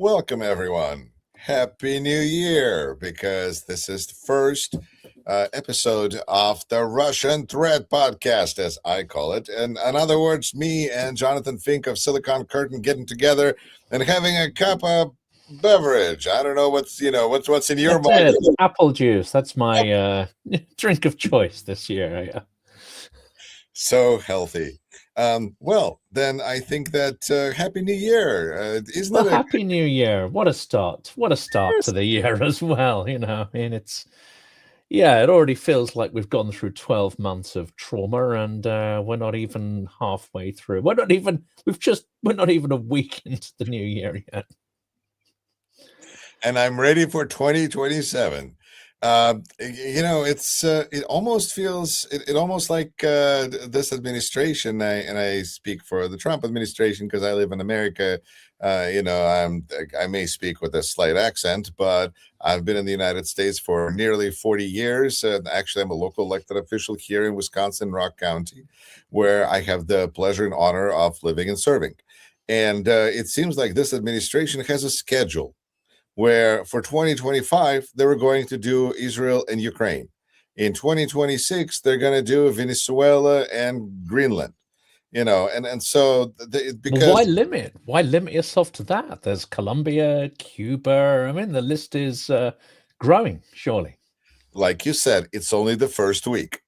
Welcome, everyone. Happy New Year, because this is the first episode of the Russian Threat Podcast, as I call it. And in other words, me and Jonathan Fink of Silicon Curtain getting together and having a cup of beverage. I don't know what's in your mind. Apple juice. That's my drink of choice this year. Yeah. So healthy. Well, then I think that Happy New Year. Happy New Year. What a start. What a start to the year as well. You know, I mean, it already feels like we've gone through 12 months of trauma and we're not even halfway through. We're not even a week into the new year yet. And I'm ready for 2027. It almost feels like this administration, and I speak for the Trump administration because I live in America. I may speak with a slight accent, but I've been in the United States for nearly 40 years. Actually, I'm a local elected official here in Wisconsin, Rock County, where I have the pleasure and honor of living and serving. And it seems like this administration has a schedule where for 2025, they were going to do Israel and Ukraine. In 2026, they're going to do Venezuela and Greenland, so because why limit? Why limit yourself to that? There's Colombia, Cuba. I mean, the list is growing, surely. Like you said, it's only the first week.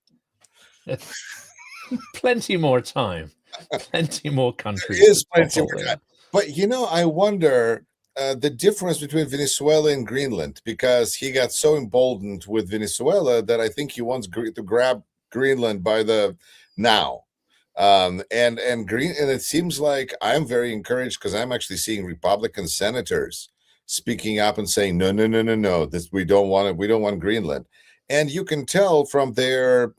Plenty more time. Plenty more countries. There is plenty more time. But, I wonder the difference between Venezuela and Greenland, because he got so emboldened with Venezuela that I think he wants to grab Greenland by the now. And it seems like I'm very encouraged because I'm actually seeing Republican senators speaking up and saying, no, this we don't want Greenland. And you can tell from their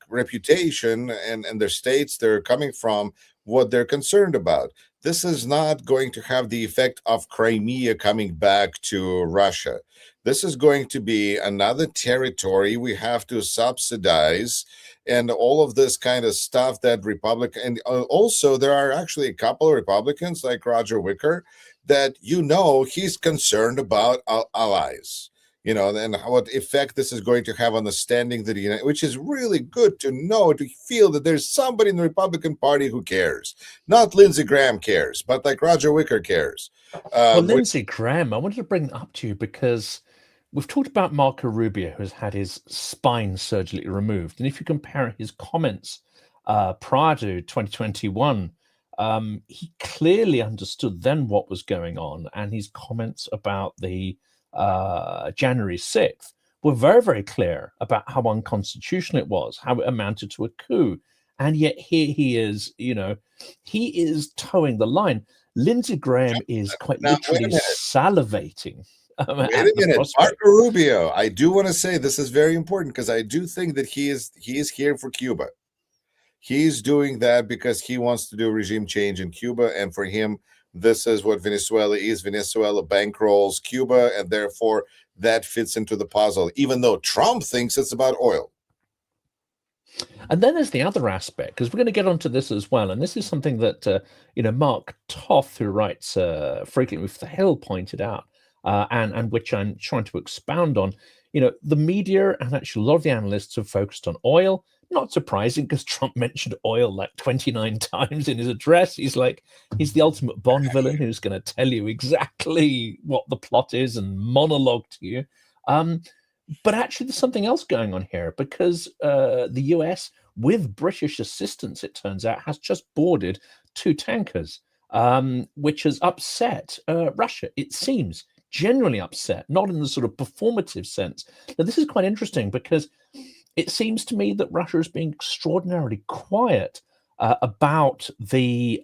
reputation and their states they're coming from what they're concerned about. This is not going to have the effect of Crimea coming back to Russia. This is going to be another territory we have to subsidize and all of this kind of stuff that Republican, and also there are actually a couple of Republicans like Roger Wicker that he's concerned about allies. And what effect this is going to have on the standing that which is really good to know, to feel that there's somebody in the Republican Party who cares. Not Lindsey Graham cares, but like Roger Wicker cares. Lindsey Graham, I wanted to bring that up to you because we've talked about Marco Rubio, who's had his spine surgically removed. And if you compare his comments prior to 2021, he clearly understood then what was going on. And his comments about the January 6th were very, very clear about how unconstitutional it was, how it amounted to a coup. And yet here he is, he is towing the line. Lindsey Graham is quite literally salivating. Wait a minute, Marco Rubio. I do want to say this is very important because I do think that he is here for Cuba. He's doing that because he wants to do regime change in Cuba, and for him, this is what Venezuela is. Venezuela bankrolls Cuba, and therefore that fits into the puzzle, even though Trump thinks it's about oil. And then there's the other aspect, because we're going to get onto this as well. And this is something that, Mark Toth, who writes frequently with The Hill, pointed out, and which I'm trying to expound on. The media and actually a lot of the analysts have focused on oil. Not surprising, because Trump mentioned oil like 29 times in his address. He's the ultimate Bond villain who's going to tell you exactly what the plot is and monologue to you. But actually, there's something else going on here, because the US, with British assistance, it turns out, has just boarded 2 tankers, which has upset Russia. It seems genuinely upset, not in the sort of performative sense. Now, this is quite interesting because it seems to me that Russia is being extraordinarily quiet about the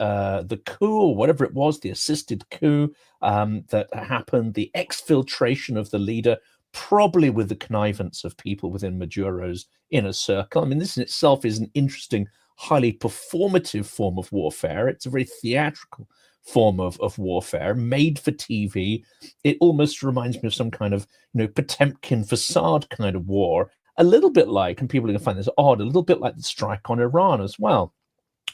coup, or whatever it was, the assisted coup that happened, the exfiltration of the leader, probably with the connivance of people within Maduro's inner circle. I mean, this in itself is an interesting, highly performative form of warfare. It's a very theatrical form of warfare made for TV. It almost reminds me of some kind of, Potemkin facade kind of war. A little bit like, and people are going to find this odd, a little bit like the strike on Iran as well.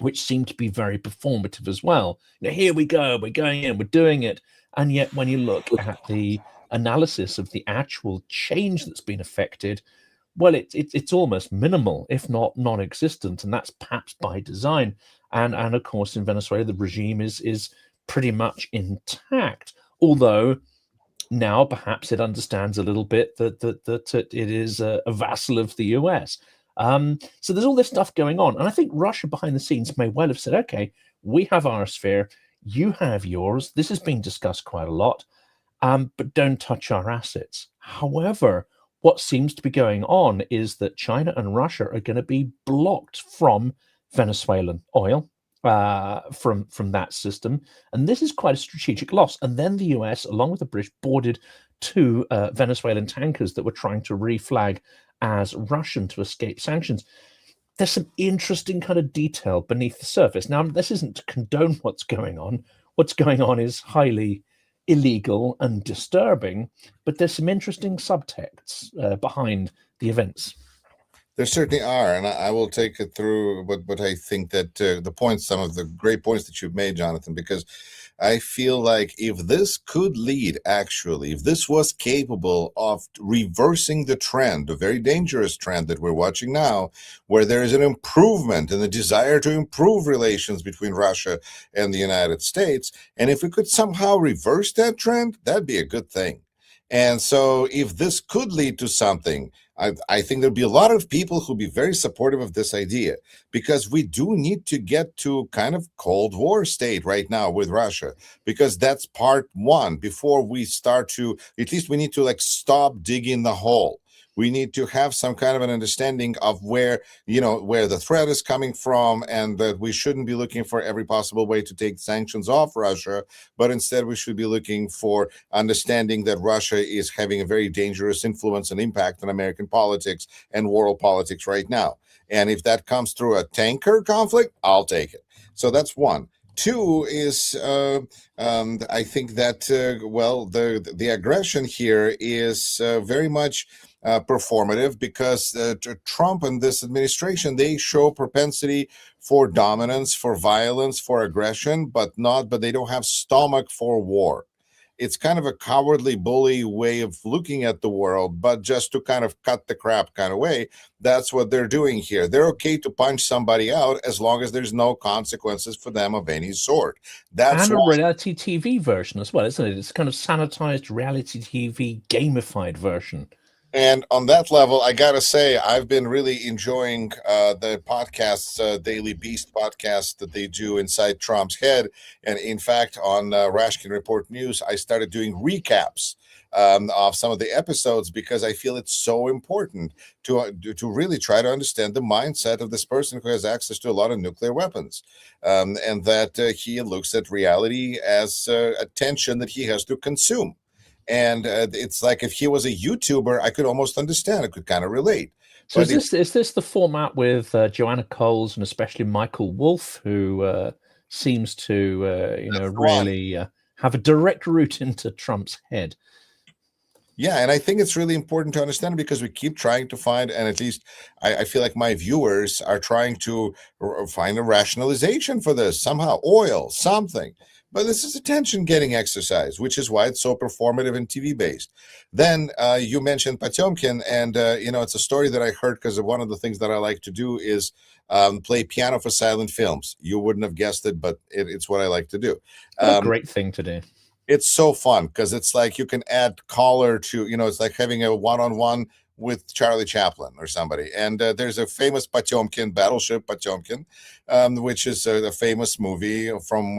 which seem to be very performative as well. Here we go, we're going in, we're doing it. And yet when you look at the analysis of the actual change that's been affected, well, it's almost minimal, if not non-existent, and that's perhaps by design. And of course, in Venezuela, the regime is pretty much intact, although now perhaps it understands a little bit that it is a vassal of the US. So there's all this stuff going on, and I think Russia behind the scenes may well have said, "Okay, we have our sphere, you have yours. This has been discussed quite a lot, but don't touch our assets." However, what seems to be going on is that China and Russia are going to be blocked from Venezuelan oil, from that system, and this is quite a strategic loss. And then the US, along with the British, boarded two Venezuelan tankers that were trying to reflag as Russian to escape sanctions. There's some interesting kind of detail beneath the surface. Now, this isn't to condone what's going on. What's going on is highly illegal and disturbing, but there's some interesting subtexts behind the events. There certainly are, and I will take it through what I think that the points, some of the great points that you've made, Jonathan, because I feel like if this could lead, actually, if this was capable of reversing the trend, a very dangerous trend that we're watching now, where there is an improvement and a desire to improve relations between Russia and the United States, and if we could somehow reverse that trend, that'd be a good thing. And so if this could lead to something, I think there'll be a lot of people who'll be very supportive of this idea, because we do need to get to kind of Cold War state right now with Russia, because that's part one. Before we start to, at least we need to like stop digging the hole. We need to have some kind of an understanding of where, where the threat is coming from, and that we shouldn't be looking for every possible way to take sanctions off Russia, but instead we should be looking for understanding that Russia is having a very dangerous influence and impact on American politics and world politics right now. And if that comes through a tanker conflict, I'll take it. So that's one. Two is, I think that, the aggression here is very much performative, because Trump and this administration, they show propensity for dominance, for violence, for aggression, but they don't have stomach for war. It's kind of a cowardly bully way of looking at the world, but just to kind of cut the crap kind of way. That's what they're doing here. They're okay to punch somebody out as long as there's no consequences for them of any sort. That's and a reality TV version as well, isn't it? It's kind of sanitized reality TV, gamified version. And on that level, I gotta say, I've been really enjoying the podcasts, Daily Beast podcast that they do inside Trump's head. And in fact, on Rashkin Report News, I started doing recaps of some of the episodes, because I feel it's so important to really try to understand the mindset of this person who has access to a lot of nuclear weapons, and that he looks at reality as attention that he has to consume. And it's like, if he was a YouTuber, I could almost understand. I could kind of relate. So is this the format with Joanna Coles and especially Michael Wolff, who seems to really have a direct route into Trump's head? Yeah, and I think it's really important to understand, because we keep trying to find, and at least I feel like my viewers are trying to find a rationalization for this, somehow, oil, something. But this is attention-getting exercise, which is why it's so performative and TV-based. Then you mentioned Potemkin, and it's a story that I heard, because one of the things that I like to do is play piano for silent films. You wouldn't have guessed it, but it's what I like to do. What a great thing to do. It's so fun, because it's like you can add color to, it's like having a one-on-one with Charlie Chaplin or somebody. And there's a famous Potemkin, Battleship Potemkin, which is a famous movie from,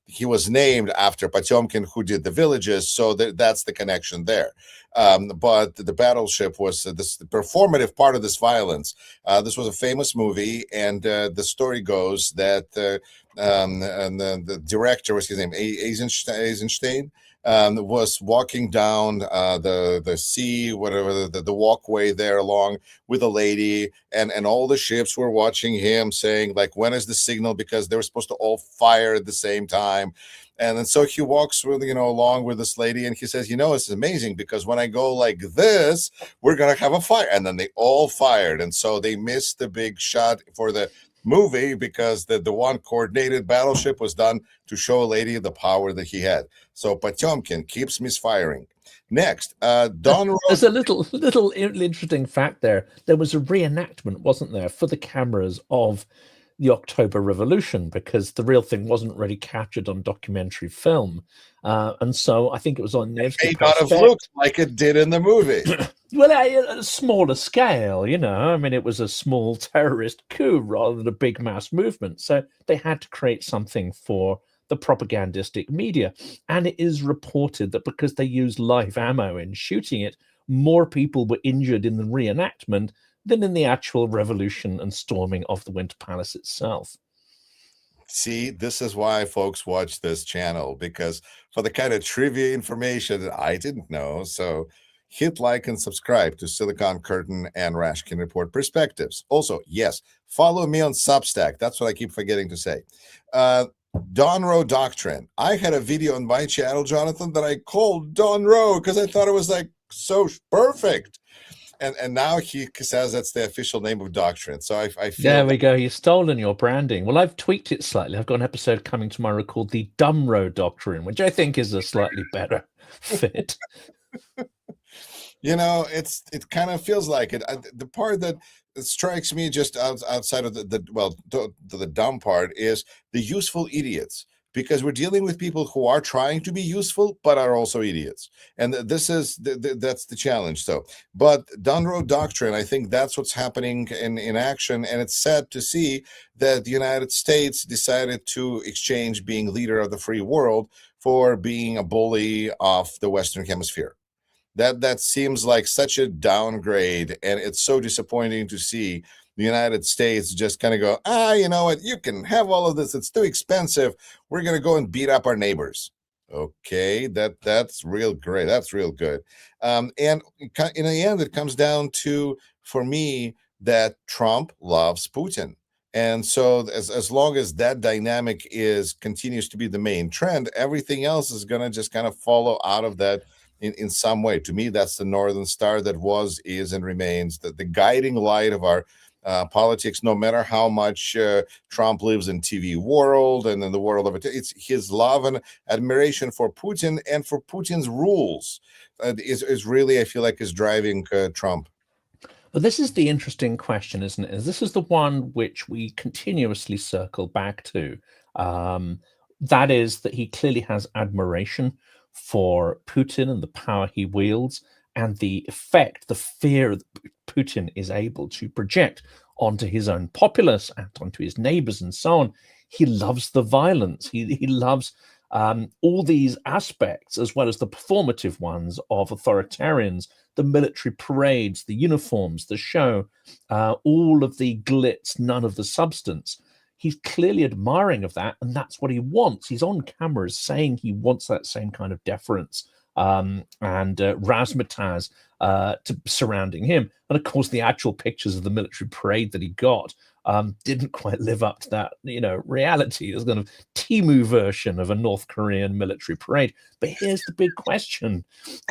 he was named after Potemkin, who did the villages. So that's the connection there. But the battleship was the performative part of this violence. This was a famous movie, and the story goes that and the director, was his name, Eisenstein, was walking down the sea, whatever, the walkway there along with a lady, and all the ships were watching him, saying, like, when is the signal? Because they were supposed to all fire at the same time. And then so he walks with, along with this lady, and he says, it's amazing, because when I go like this, we're going to have a fire. And then they all fired. And so they missed the big shot for the movie because the one coordinated battleship was done to show a lady the power that he had. So Potemkin keeps misfiring. Next, Don wrote. There's a little interesting fact there. There was a reenactment, wasn't there, for the cameras of the October Revolution, because the real thing wasn't really captured on documentary film, and so I think it was on Nevsky May not have Prospect. looked like it did in the movie. Well, at a smaller scale, you know. I mean, it was a small terrorist coup rather than a big mass movement, so they had to create something for the propagandistic media. And it is reported that because they used live ammo in shooting it, more people were injured in the reenactment than in the actual revolution and storming of the Winter Palace itself. See, this is why folks watch this channel, because for the kind of trivia information that I didn't know. So hit like and subscribe to Silicon Curtain and Rashkin Report Perspectives. Also, yes, follow me on Substack. That's what I keep forgetting to say. Donroe Doctrine. I had a video on my channel, Jonathan, that I called Donroe because I thought it was like so perfect. And now he says that's the official name of Doctrine. So I feel there we go. You've stolen your branding. Well, I've tweaked it slightly. I've got an episode coming tomorrow called the Dumrow Doctrine, which I think is a slightly better fit. You know, it kind of feels like it. The part that strikes me just outside of the dumb part is the useful idiots, because we're dealing with people who are trying to be useful but are also idiots, and this is that's the challenge. So, but Donroe Doctrine, I think that's what's happening in action, and it's sad to see that the United States decided to exchange being leader of the free world for being a bully of the Western Hemisphere. That seems like such a downgrade, and it's so disappointing to see the United States just kind of go, you know what, you can have all of this, it's too expensive, we're going to go and beat up our neighbors. Okay, that's real great, that's real good. And in the end, it comes down to, for me, that Trump loves Putin. And so as long as that dynamic continues to be the main trend, everything else is going to just kind of follow out of that in some way. To me, that's the Northern Star that was, is, and remains the guiding light of our politics, no matter how much Trump lives in TV world and in the world of it. It's his love and admiration for Putin and for Putin's rules is really, I feel like, is driving Trump. Well, this is the interesting question, isn't it? This is the one which we continuously circle back to. That is that he clearly has admiration for Putin and the power he wields and the effect, the fear that Putin is able to project onto his own populace and onto his neighbors and so on. He loves the violence. He loves all these aspects, as well as the performative ones of authoritarians, the military parades, the uniforms, the show, all of the glitz, none of the substance. He's clearly admiring of that, and that's what he wants. He's on camera saying he wants that same kind of deference and razzmatazz surrounding him. And of course, the actual pictures of the military parade that he got didn't quite live up to that, reality. There's kind of Timu version of a North Korean military parade. But here's the big question: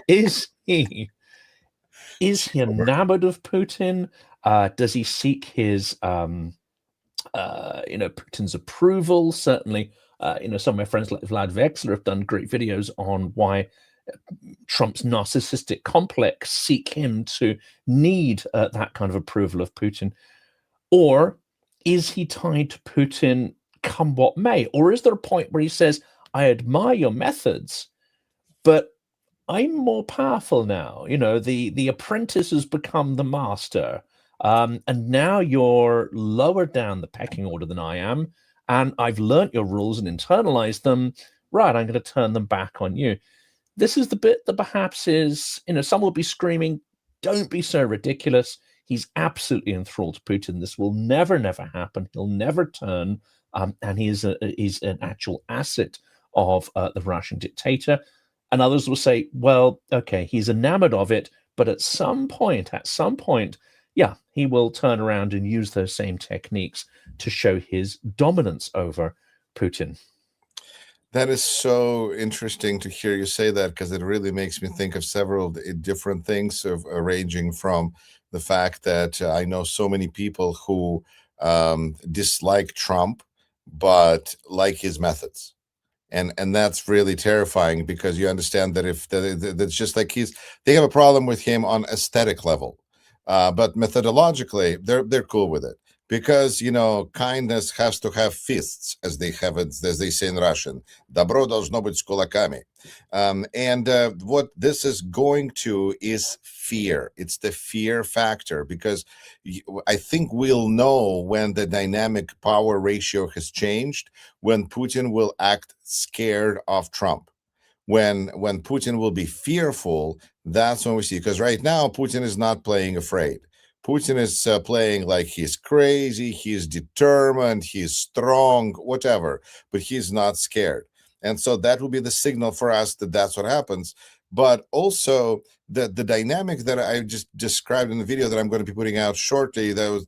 Is he enamored of Putin? Does he seek his Putin's approval? Certainly, some of my friends like Vlad Vexler have done great videos on why Trump's narcissistic complex seek him to need that kind of approval of Putin. Or is he tied to Putin come what may? Or is there a point where he says, I admire your methods, but I'm more powerful now. The apprentice has become the master. And now you're lower down the pecking order than I am, and I've learnt your rules and internalized them. Right, I'm going to turn them back on you. This is the bit that perhaps is, some will be screaming, don't be so ridiculous. He's absolutely enthralled to Putin. This will never happen. He'll never turn, and he's an actual asset of the Russian dictator. And others will say, well, okay, he's enamored of it, but at some point, yeah, he will turn around and use those same techniques to show his dominance over Putin. That is so interesting to hear you say that, because it really makes me think of several different things, ranging from the fact that I know so many people who dislike Trump, but like his methods. And that's really terrifying, because you understand that if that's just like they have a problem with him on aesthetic level, but methodologically they're cool with it, because kindness has to have fists, as they have it, as they say in Russian. Добро должно быть с кулаками. And what this is going to is fear. It's the fear factor, because I think we'll know when the dynamic power ratio has changed, when Putin will act scared of Trump. When Putin will be fearful, that's when we see. Because right now, Putin is not playing afraid. Putin is playing like he's crazy, he's determined, he's strong, whatever, but he's not scared. And so that will be the signal for us that that's what happens. But also the dynamic that I just described in the video that I'm going to be putting out shortly, that was,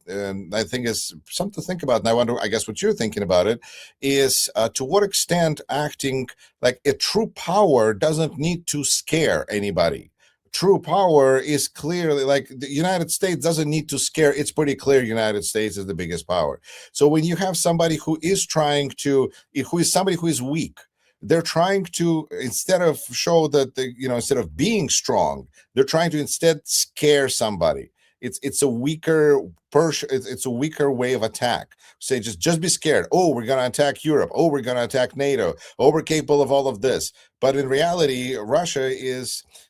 I think is something to think about. And I wonder, I guess what you're thinking about it is to what extent acting like a true power doesn't need to scare anybody. True power is clearly, like, the United States doesn't need to scare. It's pretty clear United States is the biggest power. So when you have somebody who is somebody who is weak, they're trying to, instead of show that instead of being strong, they're trying to instead scare somebody. It's a weaker it's a weaker way of attack. Say just be scared. Oh, we're going to attack Europe. Oh, we're going to attack NATO. Oh, we're capable of all of this. But in reality, Russia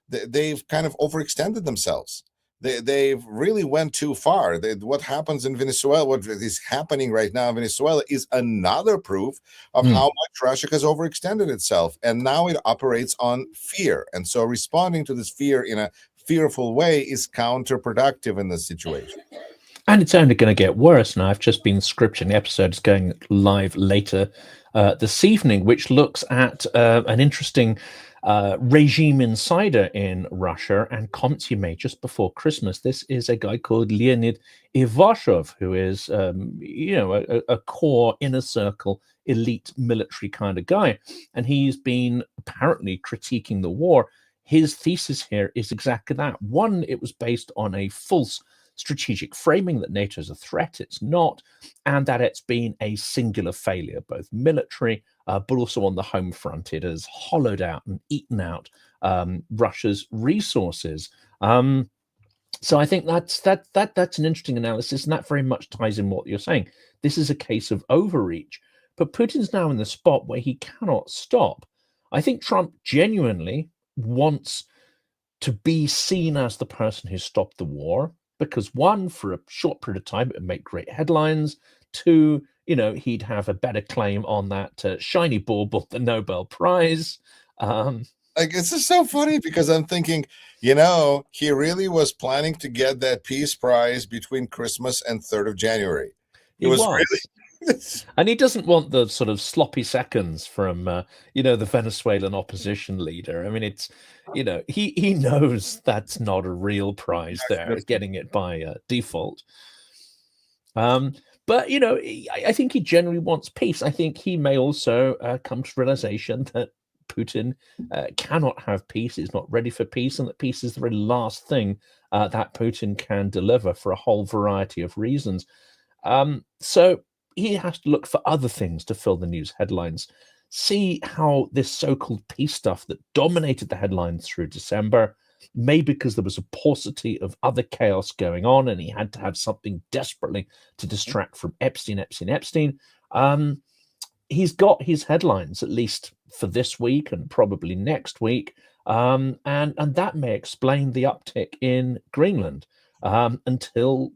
they've kind of overextended themselves. They've really went too far. What happens in Venezuela, what is happening right now in Venezuela, is another proof of how much Russia has overextended itself. And now it operates on fear. And so responding to this fear in a fearful way is counterproductive in this situation. And it's only going to get worse now. I've just been scripting episodes going live later this evening, which looks at an interesting regime insider in Russia and consummate just before Christmas. This is a guy called Leonid Ivashov, who is, a core inner circle elite military kind of guy. And he's been apparently critiquing the war. His thesis here is exactly that. One, it was based on a false strategic framing that NATO is a threat. It's not, and that it's been a singular failure, both military, but also on the home front. It has hollowed out and eaten out Russia's resources. So I think that's an interesting analysis, and that very much ties in what you're saying. This is a case of overreach, but Putin's now in the spot where he cannot stop. I think Trump genuinely wants to be seen as the person who stopped the war, because one, for a short period of time, it would make great headlines. Two, he'd have a better claim on that shiny bauble, the Nobel Prize. Like, it's just so funny, because I'm thinking, he really was planning to get that peace prize between Christmas and 3rd of January. He was. Really. And he doesn't want the sort of sloppy seconds from, the Venezuelan opposition leader. I mean, it's, he knows that's not a real prize there, getting it by default. But, I think he generally wants peace. I think he may also come to realization that Putin cannot have peace, is not ready for peace, and that peace is the very last thing that Putin can deliver for a whole variety of reasons. So he has to look for other things to fill the news headlines. See how this so-called peace stuff that dominated the headlines through December, maybe because there was a paucity of other chaos going on and he had to have something desperately to distract from Epstein. He's got his headlines, at least for this week and probably next week. And that may explain the uptick in Greenland until,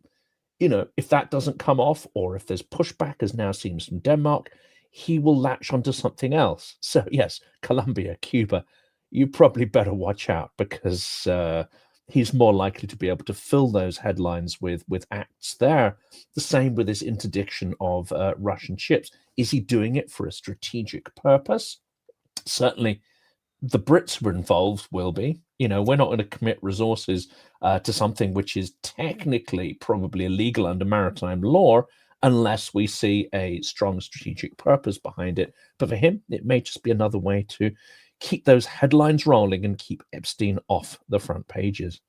if that doesn't come off, or if there's pushback, as now seems from Denmark, he will latch onto something else. So yes, Colombia, Cuba, you probably better watch out, because he's more likely to be able to fill those headlines with acts there. The same with his interdiction of Russian ships. Is he doing it for a strategic purpose? Certainly the Brits who are involved will be. We're not going to commit resources to something which is technically probably illegal under maritime law unless we see a strong strategic purpose behind it. But for him, it may just be another way to keep those headlines rolling and keep Epstein off the front pages.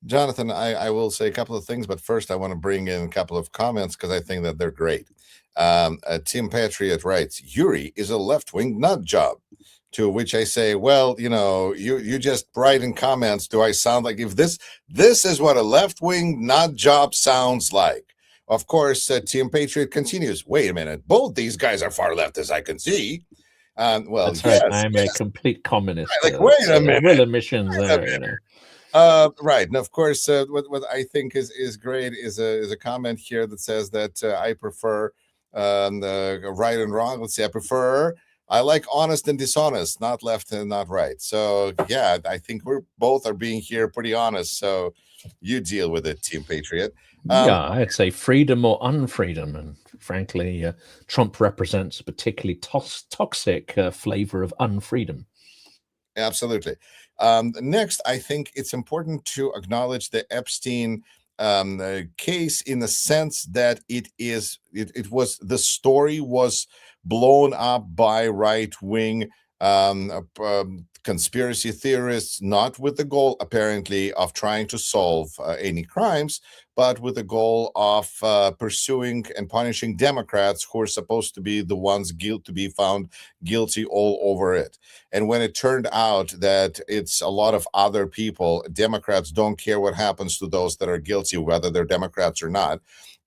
Jonathan, I will say a couple of things, but first I want to bring in a couple of comments because I think that they're great. Tim Patriot writes, Yuri is a left-wing nut job. To which I say, well, you just write in comments, do I sound like, if this is what a left-wing nut job sounds like? Of course, Tim Patriot continues, wait a minute, both these guys are far left as I can see. Well, That's right. yes, I'm a complete communist. like, wait a minute. Real emissions there, Right, and of course, what I think is great is a comment here that says that I prefer right and wrong. Let's see, I like honest and dishonest, not left and not right. So yeah, I think we're both are being here pretty honest. So you deal with it, Team Patriot. Yeah, I'd say freedom or unfreedom, and frankly, Trump represents a particularly toxic flavor of unfreedom. Absolutely. Next, I think it's important to acknowledge the Epstein case in the sense that the story was blown up by right-wing conspiracy theorists, not with the goal apparently of trying to solve any crimes, but with the goal of pursuing and punishing Democrats who are supposed to be the ones to be found guilty all over it. And when it turned out that it's a lot of other people, Democrats don't care what happens to those that are guilty, whether they're Democrats or not,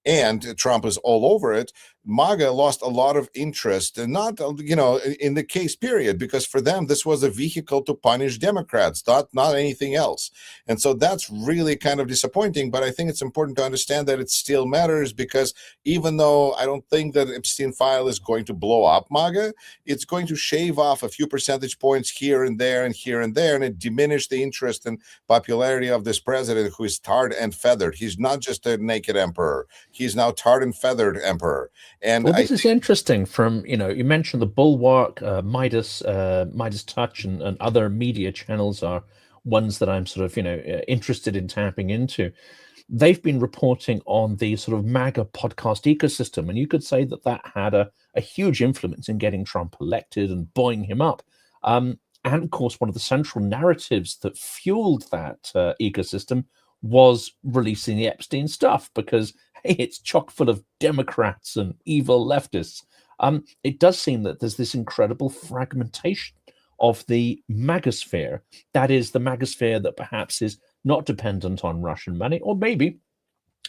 and Trump is all over it, MAGA lost a lot of interest, and not, in the case period, because for them, this was a vehicle to punish Democrats, not anything else. And so that's really kind of disappointing, but I think it's important to understand that it still matters, because even though I don't think that Epstein file is going to blow up MAGA, it's going to shave off a few percentage points here and there and here and there, and it diminished the interest and popularity of this president who is tarred and feathered. He's not just a naked emperor. He's now tarred and feathered emperor. And well, this is interesting. From you mentioned the Bulwark, Midas Touch, and other media channels are ones that I'm sort of interested in tapping into. They've been reporting on the sort of MAGA podcast ecosystem, and you could say that had a huge influence in getting Trump elected and buoying him up. And of course, one of the central narratives that fueled that ecosystem was releasing the Epstein stuff, because hey, it's chock full of Democrats and evil leftists. It does seem that there's this incredible fragmentation of the MAGAsphere. That is the MAGAsphere that perhaps is not dependent on Russian money, or maybe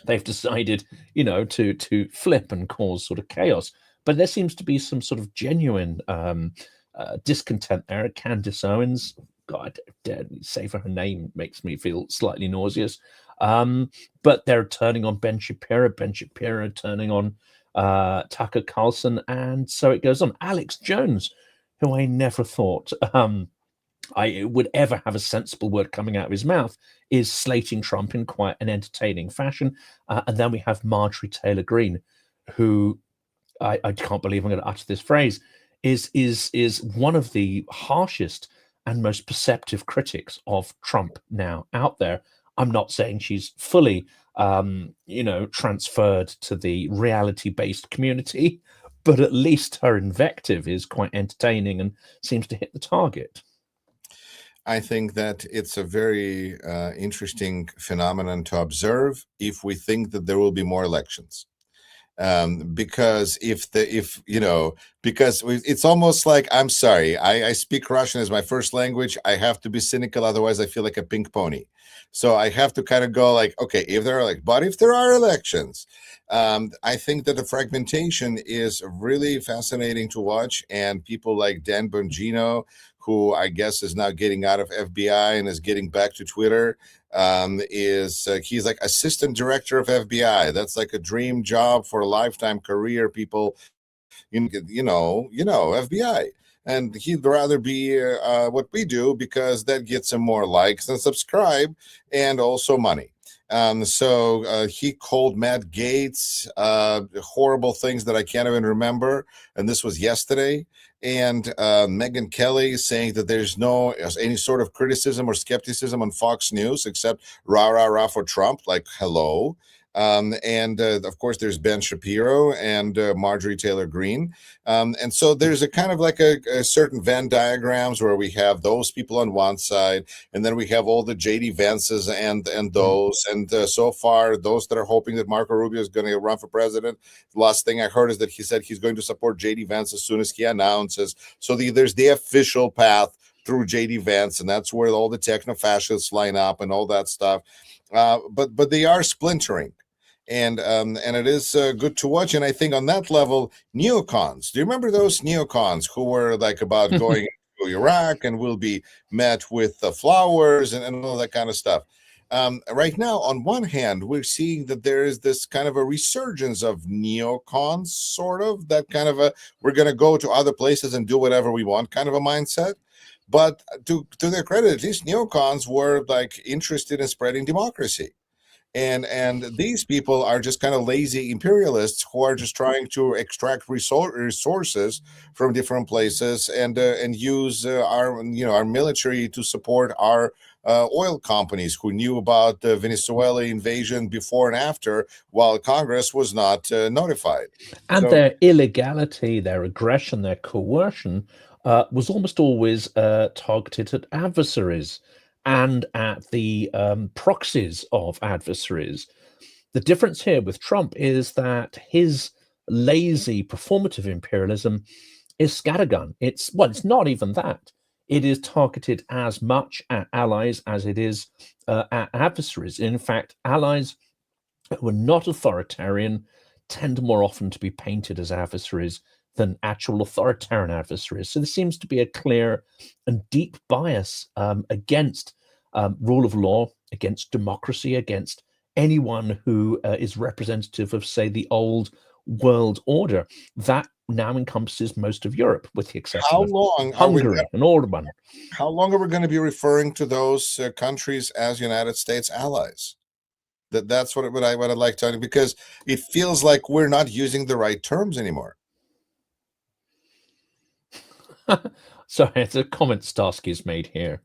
they've decided, to flip and cause sort of chaos. But there seems to be some sort of genuine discontent there. Candace Owens, God, say for her name makes me feel slightly nauseous. But they're turning on Ben Shapiro turning on Tucker Carlson, and so it goes on. Alex Jones, who I never thought I would ever have a sensible word coming out of his mouth, is slating Trump in quite an entertaining fashion. And then we have Marjorie Taylor Greene, who I can't believe I'm going to utter this phrase, is one of the harshest and most perceptive critics of Trump now out there. I'm not saying she's fully, transferred to the reality-based community, but at least her invective is quite entertaining and seems to hit the target. I think that it's a very interesting phenomenon to observe if we think that there will be more elections. Because because it's almost like, I'm sorry, I speak Russian as my first language. I have to be cynical, otherwise I feel like a pink pony. So I have to kind of go like, okay, if there are elections, I think that the fragmentation is really fascinating to watch. And people like Dan Bongino, who I guess is now getting out of FBI and is getting back to Twitter, he's like assistant director of FBI. That's like a dream job for a lifetime career. People, FBI. And he'd rather be what we do, because that gets him more likes and subscribe and also money. So he called Matt Gaetz horrible things that I can't even remember. And this was yesterday. And Megyn Kelly saying that there's no any sort of criticism or skepticism on Fox News except rah, rah, rah for Trump. Like, hello. Of course, there's Ben Shapiro and Marjorie Taylor Greene. And so there's a kind of like a certain Venn diagrams where we have those people on one side, and then we have all the JD Vances and those. And so far, those that are hoping that Marco Rubio is going to run for president, the last thing I heard is that he said he's going to support JD Vance as soon as he announces. So there's the official path through JD Vance, and that's where all the techno-fascists line up and all that stuff. But they are splintering, and it is good to watch. And I think on that level, neocons. Do you remember those neocons who were like about going to Iraq and will be met with flowers and all that kind of stuff? Right now, on one hand, we're seeing that there is this kind of a resurgence of neocons, sort of that kind of a we're going to go to other places and do whatever we want kind of a mindset. But to their credit, at least neocons were like interested in spreading democracy. And these people are just kind of lazy imperialists who are just trying to extract resources from different places and use our military to support our oil companies who knew about the Venezuela invasion before and after, while Congress was not notified. And their illegality, their aggression, their coercion was almost always targeted at adversaries and at the proxies of adversaries. The difference here with Trump is that his lazy performative imperialism is scattergun. It's not even that. It is targeted as much at allies as it is at adversaries. In fact, allies who are not authoritarian tend more often to be painted as adversaries than actual authoritarian adversaries. So there seems to be a clear and deep bias against rule of law, against democracy, against anyone who is representative of, say, the old world order. That now encompasses most of Europe, with the exception of Hungary and Orban. How long are we going to be referring to those countries as United States allies? That's what I'd like to, because it feels like we're not using the right terms anymore. Sorry, it's a comment Starsky's made here,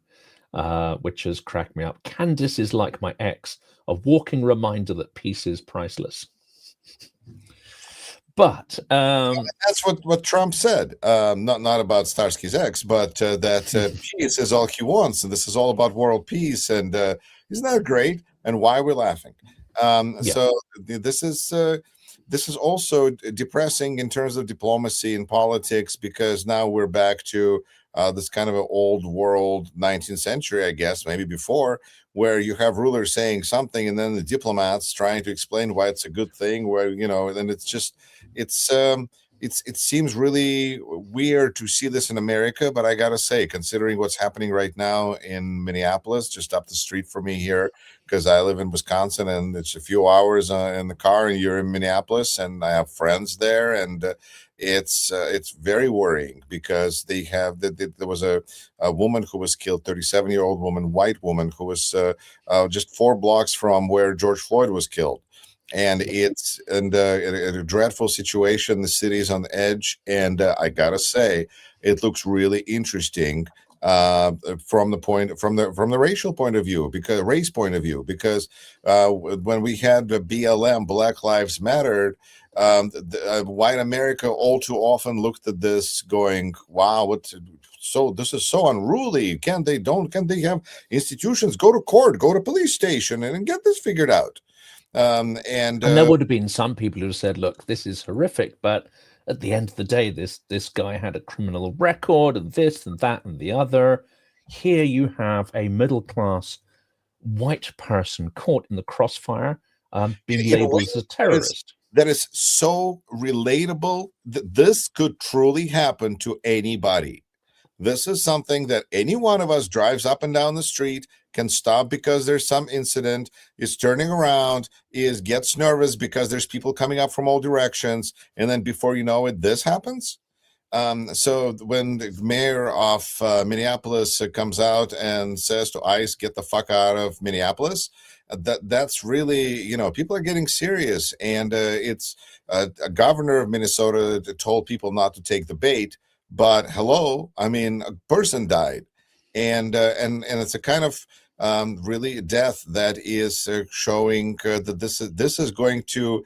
which has cracked me up. Candice is like my ex, a walking reminder that peace is priceless. But that's what Trump said. Not about Starsky's ex, but that peace is all he wants, and this is all about world peace. And isn't that great? And why we're laughing? So this is also depressing in terms of diplomacy and politics, because now we're back to this kind of an old world 19th century, I guess, maybe before, where you have rulers saying something and then the diplomats trying to explain why it's a good thing, where, then it's just, it seems really weird to see this in America. But I gotta say, considering what's happening right now in Minneapolis, just up the street from me here, because I live in Wisconsin and it's a few hours in the car, and you're in Minneapolis, and I have friends there, and it's very worrying, because there was a woman who was killed, 37-year-old woman, white woman, who was just 4 blocks from where George Floyd was killed. And it's a dreadful situation. The city is on the edge, and I gotta say, it looks really interesting from the racial point of view, race point of view, because when we had the BLM, Black Lives Matter, white America all too often looked at this going, wow, this is so unruly. Can they have institutions, go to court, go to police station and get this figured out? And there would have been some people who said, look, this is horrific, but at the end of the day, this guy had a criminal record, and this and that and the other. Here you have a middle-class white person caught in the crossfire, being labeled as a terrorist. That is so relatable. This could truly happen to anybody. This is something that any one of us drives up and down the street, can stop because there's some incident, is turning around, gets nervous because there's people coming up from all directions, and then before you know it, this happens. So when the mayor of Minneapolis comes out and says to ICE, get the fuck out of Minneapolis, that's really, people are getting serious. And it's a governor of Minnesota told people not to take the bait. But hello, I mean, a person died. and it's a kind of really death that is showing that this is going to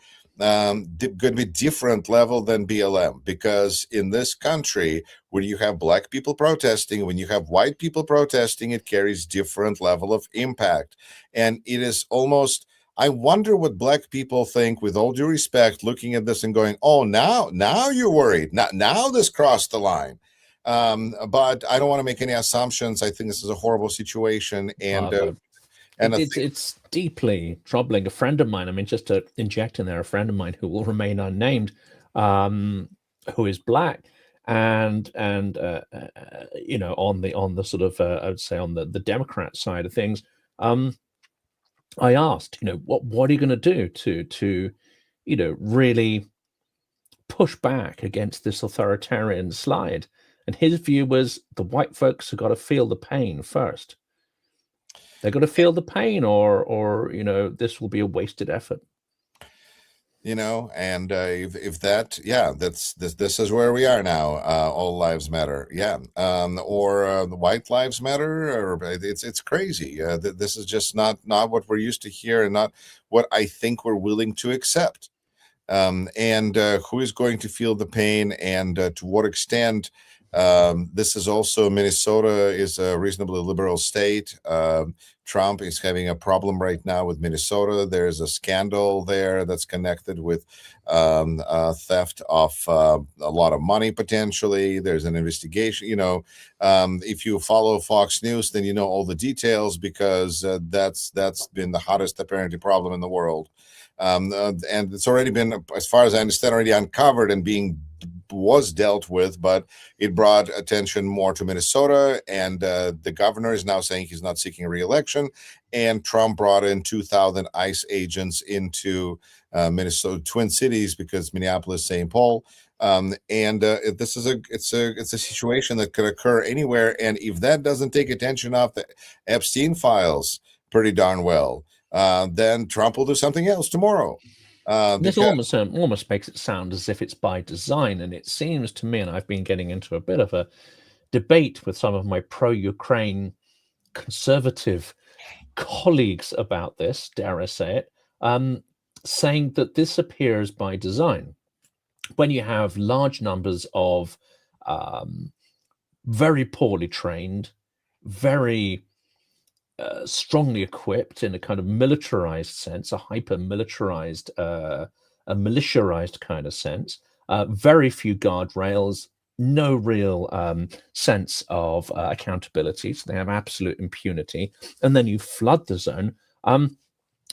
be different level than BLM, because in this country, when you have black people protesting, when you have white people protesting, it carries different level of impact, and it is almost. I wonder what black people think, with all due respect, looking at this and going, "Oh, now you're worried. Now this crossed the line." But I don't want to make any assumptions. I think this is a horrible situation, and it's deeply troubling. A friend of mine, I mean, just to inject in there, a friend of mine who will remain unnamed, who is black, and you know, on the sort of I would say on the Democrat side of things, I asked, you know, what are you going to do to you know, really push back against this authoritarian slide? And his view was the white folks have got to feel the pain first. They're going to feel the pain, or you know, this will be a wasted effort. You know, and if that, yeah, this is where we are now. All lives matter, yeah, or the white lives matter, or it's crazy. This is just not what we're used to here, and not what I think we're willing to accept. And who is going to feel the pain, and to what extent? This is also, Minnesota is a reasonably liberal state. Trump is having a problem right now with Minnesota. There's a scandal there that's connected with theft of a lot of money potentially. There's an investigation. You know, if you follow Fox News, then you know all the details, because that's been the hottest apparently problem in the world. And it's already been, as far as I understand, already uncovered and was dealt with, but it brought attention more to Minnesota, and the governor is now saying he's not seeking re-election, and Trump brought in 2,000 ICE agents into Minnesota, Twin Cities, because Minneapolis, St. Paul, and this is it's a situation that could occur anywhere, and if that doesn't take attention off the Epstein files pretty darn well, then Trump will do something else tomorrow. This almost makes it sound as if it's by design, and it seems to me, and I've been getting into a bit of a debate with some of my pro-Ukraine conservative colleagues about this, dare I say it, saying that this appears by design. When you have large numbers of very poorly trained, very strongly equipped in a kind of militarized sense, a hyper-militarized, a militarized kind of sense, very few guardrails, no real sense of accountability, so they have absolute impunity, and then you flood the zone,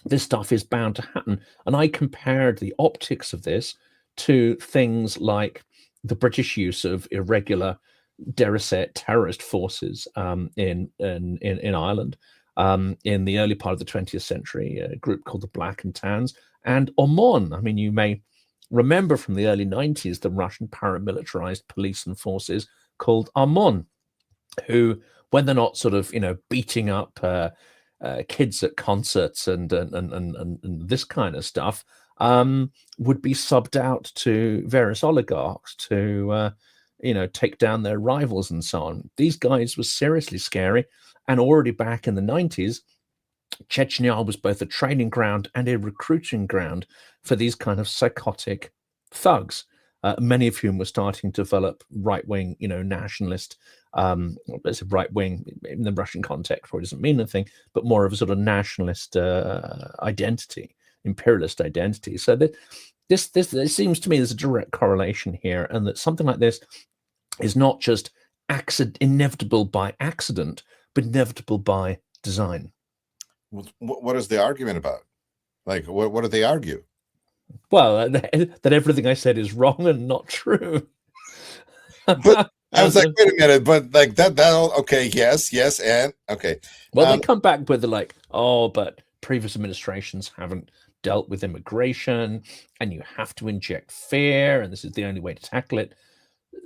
this stuff is bound to happen. And I compared the optics of this to things like the British use of irregular, dare I say it, terrorist forces in Ireland in the early part of the 20th century, a group called the Black and Tans, and OMON. I mean, you may remember from the early 90s the Russian paramilitarized police and forces called OMON, who, when they're not sort of, you know, beating up kids at concerts and this kind of stuff, would be subbed out to various oligarchs to you know, take down their rivals and so on. These guys were seriously scary, and already back in the 90s, Chechnya was both a training ground and a recruiting ground for these kind of psychotic thugs, many of whom were starting to develop right-wing, you know, nationalist, let's say right-wing in the Russian context, where it doesn't mean anything, but more of a sort of nationalist identity, imperialist identity. So that this it seems to me there's a direct correlation here, and that something like this is not just inevitable by accident, but inevitable by design. What is the argument about? Like, what do they argue? Well, that everything I said is wrong and not true. But I was like, wait a minute, but like that okay, yes, and okay. Well, they come back with the like, oh, but previous administrations haven't dealt with immigration, and you have to inject fear, and this is the only way to tackle it.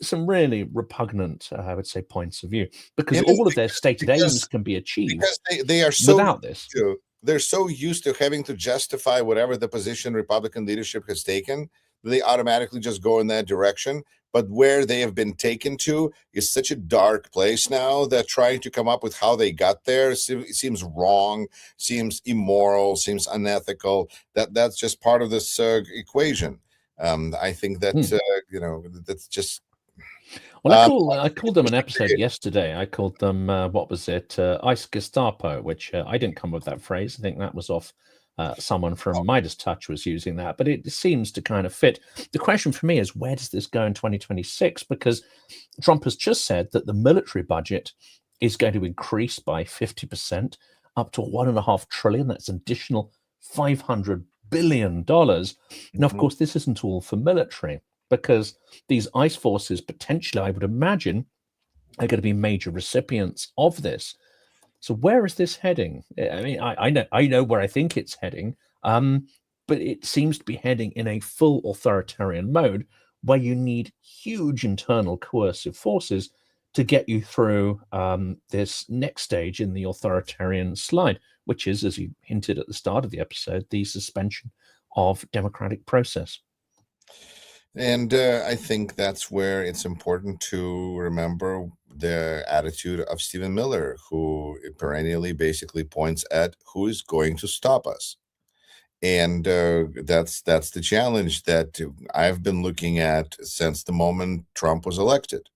Some really repugnant, I would say, points of view, because all of their stated aims can be achieved because they are so without this. They're so used to having to justify whatever the position Republican leadership has taken, they automatically just go in that direction. but where they have been taken to is such a dark place now that trying to come up with how they got there seems wrong, seems immoral, seems unethical. That's just part of this equation. I think that that's just. Well, I called them an episode yesterday. I called them what was it? Ice Gestapo, which I didn't come up with that phrase. I think that was off. Someone from Midas Touch was using that, but it seems to kind of fit. The question for me is, where does this go in 2026? Because Trump has just said that the military budget is going to increase by 50%, up to $1.5 trillion. That's an additional $500 billion. Now, of course, this isn't all for military, because these ICE forces potentially, I would imagine, are going to be major recipients of this. So where is this heading? I mean, I know where I think it's heading, but it seems to be heading in a full authoritarian mode where you need huge internal coercive forces to get you through this next stage in the authoritarian slide, which is, as you hinted at the start of the episode, the suspension of democratic process. And I think that's where it's important to remember the attitude of Stephen Miller, who perennially basically points at who is going to stop us. And that's the challenge that I've been looking at since the moment Trump was elected.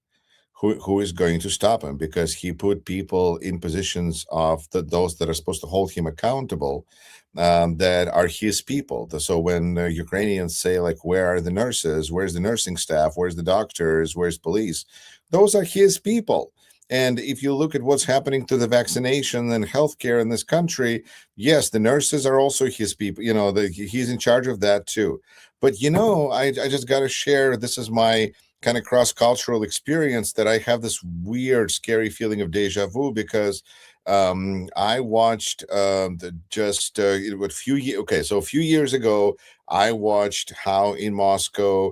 Who is going to stop him? Because he put people in positions of those that are supposed to hold him accountable, that are his people. So when Ukrainians say, like, where are the nurses? Where's the nursing staff? Where's the doctors? Where's police? Those are his people. And if you look at what's happening to the vaccination and healthcare in this country, yes, the nurses are also his people. He's in charge of that too. But I just got to share. This is my kind of cross-cultural experience, that I have this weird, scary feeling of deja vu, because I watched a few years ago, I watched how in Moscow,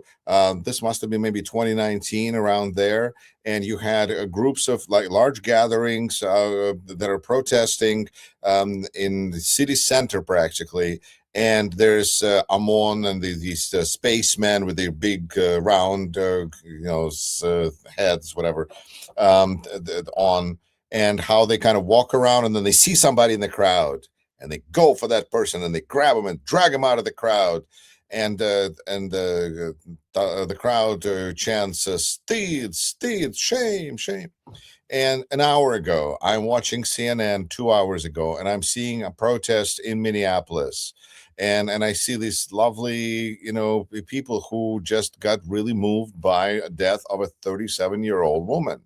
this must have been maybe 2019, around there, and you had groups of like large gatherings that are protesting in the city center practically. And there's Amon and these spacemen with their big round, heads, whatever, on, and how they kind of walk around, and then they see somebody in the crowd, and they go for that person, and they grab them and drag them out of the crowd, and the crowd chants, "Steeds, shame, shame." And an hour ago, I'm watching CNN 2 hours ago, and I'm seeing a protest in Minneapolis. And I see these lovely, people who just got really moved by a death of a 37-year-old woman,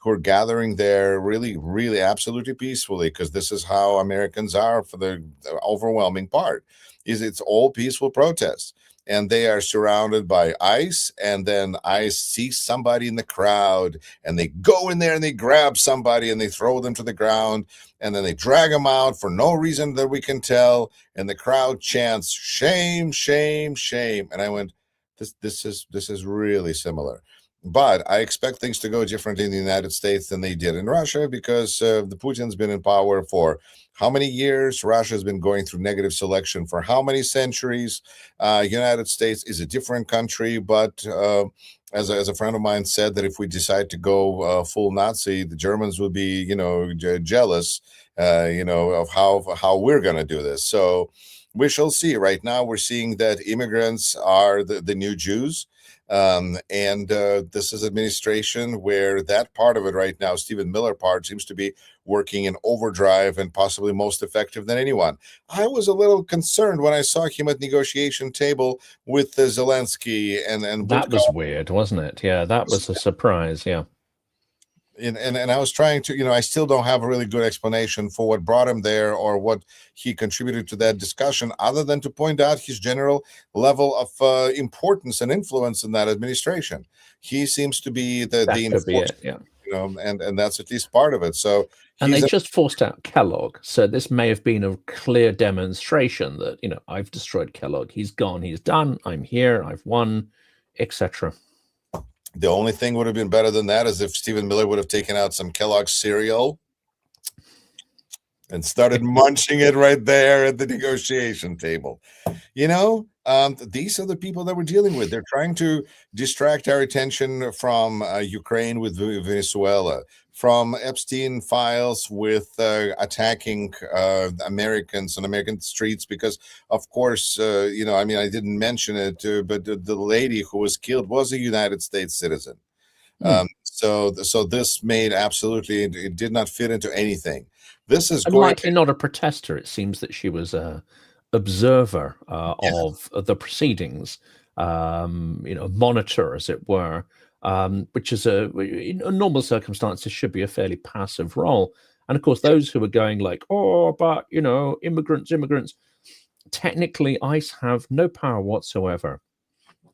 who are gathering there really, really absolutely peacefully, because this is how Americans are for the overwhelming part, is it's all peaceful protests. And they are surrounded by ICE, and then ICE sees somebody in the crowd, and they go in there and they grab somebody and they throw them to the ground, and then they drag them out for no reason that we can tell, and the crowd chants, "Shame, shame, shame." And I went, this is really similar. But I expect things to go differently in the United States than they did in Russia, because the Putin's been in power for how many years? Russia has been going through negative selection for how many centuries? United States is a different country, but as a friend of mine said, that if we decide to go full Nazi, the Germans would be, jealous, of how we're going to do this. So we shall see. Right now, we're seeing that immigrants are the new Jews. And this is administration where that part of it right now, Stephen Miller part, seems to be working in overdrive and possibly most effective than anyone. I was a little concerned when I saw him at negotiation table with Zelensky and that was weird, wasn't it? Yeah, that was a surprise. Yeah. And I was trying to, I still don't have a really good explanation for what brought him there or what he contributed to that discussion, other than to point out his general level of importance and influence in that administration. He seems to be the it, yeah. And that's at least part of it. So, and they just forced out Kellogg. So this may have been a clear demonstration that, I've destroyed Kellogg. He's gone. He's done. I'm here. I've won, etc. The only thing would have been better than that is if Stephen Miller would have taken out some Kellogg's cereal and started munching it right there at the negotiation table. These are the people that we're dealing with. They're trying to distract our attention from Ukraine with Venezuela, from Epstein files with attacking Americans on American streets, because, of course, I mean, I didn't mention it, but the lady who was killed was a United States citizen. So this made absolutely, it did not fit into anything. This is and likely not a protester. It seems that she was a observer of the proceedings, monitor, as it were, which is in normal circumstances should be a fairly passive role. And of course, those who are going like, oh, but immigrants, technically ICE have no power whatsoever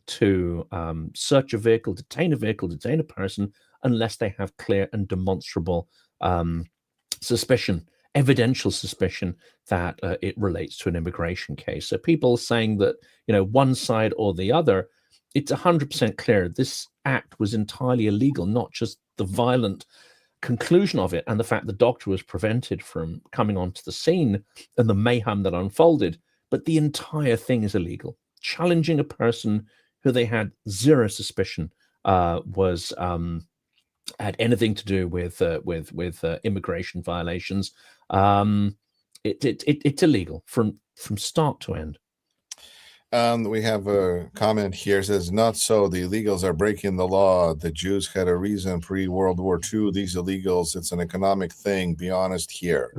to search a vehicle, detain a person, unless they have clear and demonstrable suspicion, evidential suspicion that it relates to an immigration case. So people saying that, one side or the other, it's 100% clear this act was entirely illegal, not just the violent conclusion of it and the fact the doctor was prevented from coming onto the scene and the mayhem that unfolded, but the entire thing is illegal. Challenging a person who they had zero suspicion had anything to do with immigration violations. It's illegal from start to end. We have a comment here. It says, not so. The illegals are breaking the law. The Jews had a reason pre-World War II. These illegals, it's an economic thing. Be honest here.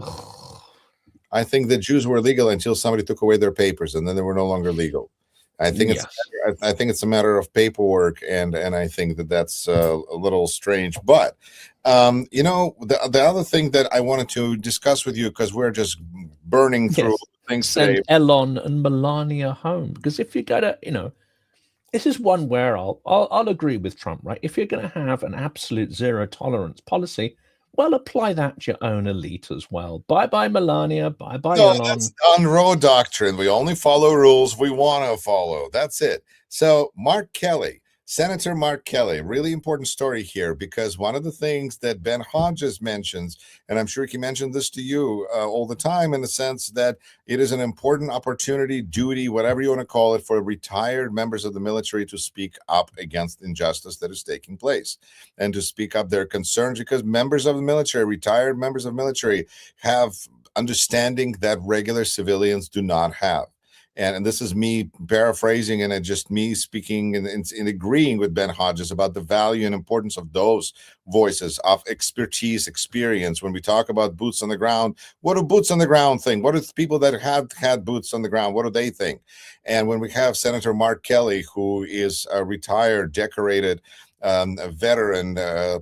I think the Jews were legal until somebody took away their papers, and then they were no longer legal. I think it's a matter of paperwork, and I think that's a little strange. But the other thing that I wanted to discuss with you, because we're just burning through things Send today. Elon and Melania home, because if you're gonna, this is one where I'll agree with Trump, right? If you're going to have an absolute zero tolerance policy, well, apply that to your own elite as well. Bye-bye, Melania. Bye-bye, Elon. That's on-road doctrine. We only follow rules we want to follow. That's it. So Mark Kelly, Senator Mark Kelly, really important story here, because one of the things that Ben Hodges mentions, and I'm sure he mentioned this to you all the time, in the sense that it is an important opportunity, duty, whatever you want to call it, for retired members of the military to speak up against injustice that is taking place and to speak up their concerns, because members of the military, retired members of the military, have understanding that regular civilians do not have. And this is me paraphrasing, and just me speaking and agreeing with Ben Hodges about the value and importance of those voices of expertise, experience. When we talk about boots on the ground, what do boots on the ground think? What do the people that have had boots on the ground, what do they think? And when we have Senator Mark Kelly, who is a retired, decorated a veteran,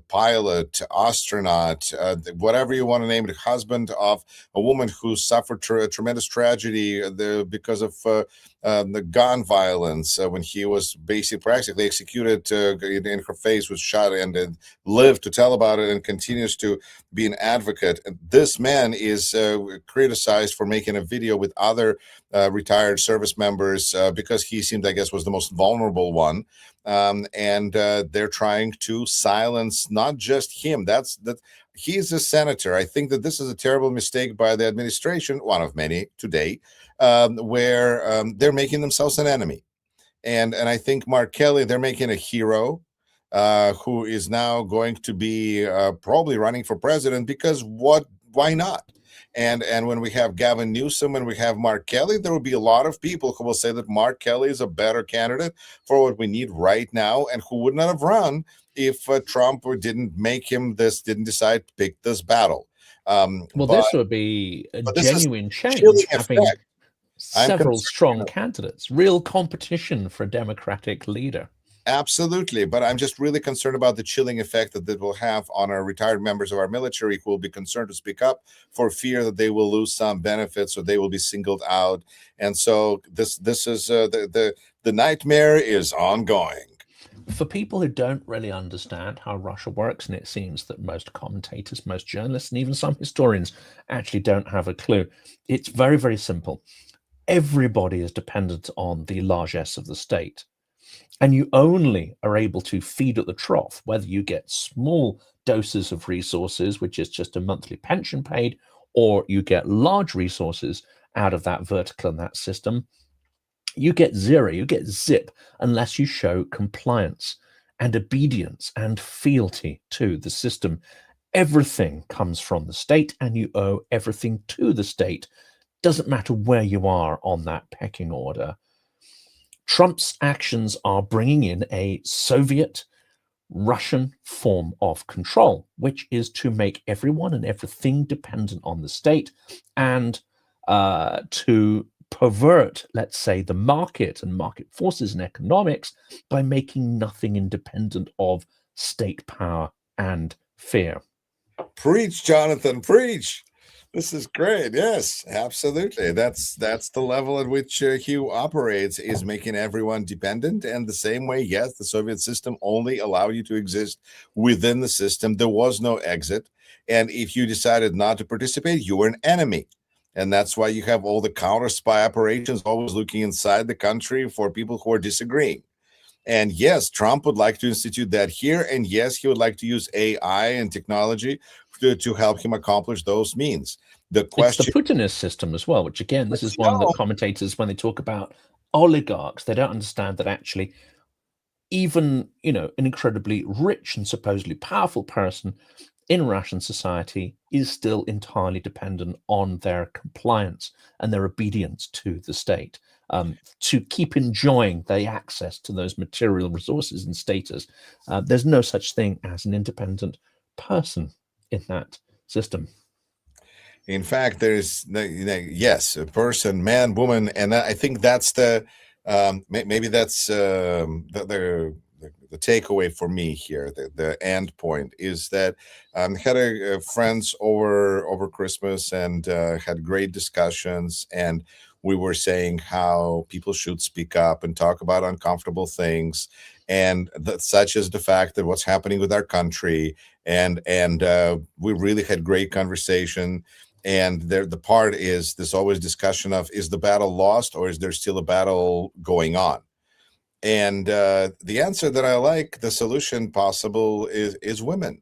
pilot, astronaut, whatever you want to name it, husband of a woman who suffered tremendous tragedy because of the gun violence, when he was practically executed in her face, was shot, and lived to tell about it, and continues to be an advocate. And this man is criticized for making a video with other retired service members because he seemed, I guess, was the most vulnerable one. And they're trying to silence not just him. He's a senator. I think that this is a terrible mistake by the administration, one of many today, where they're making themselves an enemy. And I think Mark Kelly, they're making a hero who is now going to be probably running for president, because why not? And when we have Gavin Newsom and we have Mark Kelly, there will be a lot of people who will say that Mark Kelly is a better candidate for what we need right now, and who would not have run if Trump didn't decide to pick this battle. This would be a genuine change, having several strong candidates, real competition for a Democratic leader. Absolutely. But I'm just really concerned about the chilling effect that will have on our retired members of our military, who will be concerned to speak up for fear that they will lose some benefits or they will be singled out. And so this is the nightmare is ongoing. For people who don't really understand how Russia works, and it seems that most commentators, most journalists, and even some historians actually don't have a clue, it's very, very simple. Everybody is dependent on the largesse of the state. And you only are able to feed at the trough, whether you get small doses of resources, which is just a monthly pension paid, or you get large resources out of that vertical and that system. you get zero, you get zip, unless you show compliance and obedience and fealty to the system. Everything comes from the state, and you owe everything to the state. Doesn't matter where you are on that pecking order. Trump's actions are bringing in a Soviet Russian form of control, which is to make everyone and everything dependent on the state, and to pervert, let's say, the market and market forces and economics by making nothing independent of state power and fear. Preach, Jonathan, preach. This is great. Yes, absolutely. That's the level at which Hugh operates, is making everyone dependent. And the same way, yes, the Soviet system only allowed you to exist within the system. There was no exit. And if you decided not to participate, you were an enemy. And that's why you have all the counter spy operations always looking inside the country for people who are disagreeing. And yes, Trump would like to institute that here. And yes, he would like to use AI and technology to help him accomplish those means. The question, it's the Putinist system as well, which again, this is one that commentators, when they talk about oligarchs, they don't understand that actually even, an incredibly rich and supposedly powerful person in Russian society is still entirely dependent on their compliance and their obedience to the state, to keep enjoying the access to those material resources and status. There's no such thing as an independent person in that system. In fact, there's yes, a person, man, woman, and I think that's the maybe that's the takeaway for me here. The end point is that had friends over Christmas and had great discussions, and we were saying how people should speak up and talk about uncomfortable things, and such as the fact that what's happening with our country, and we really had great conversation. And the part is this always discussion of, is the battle lost or is there still a battle going on? And the answer that I like, the solution possible, is women.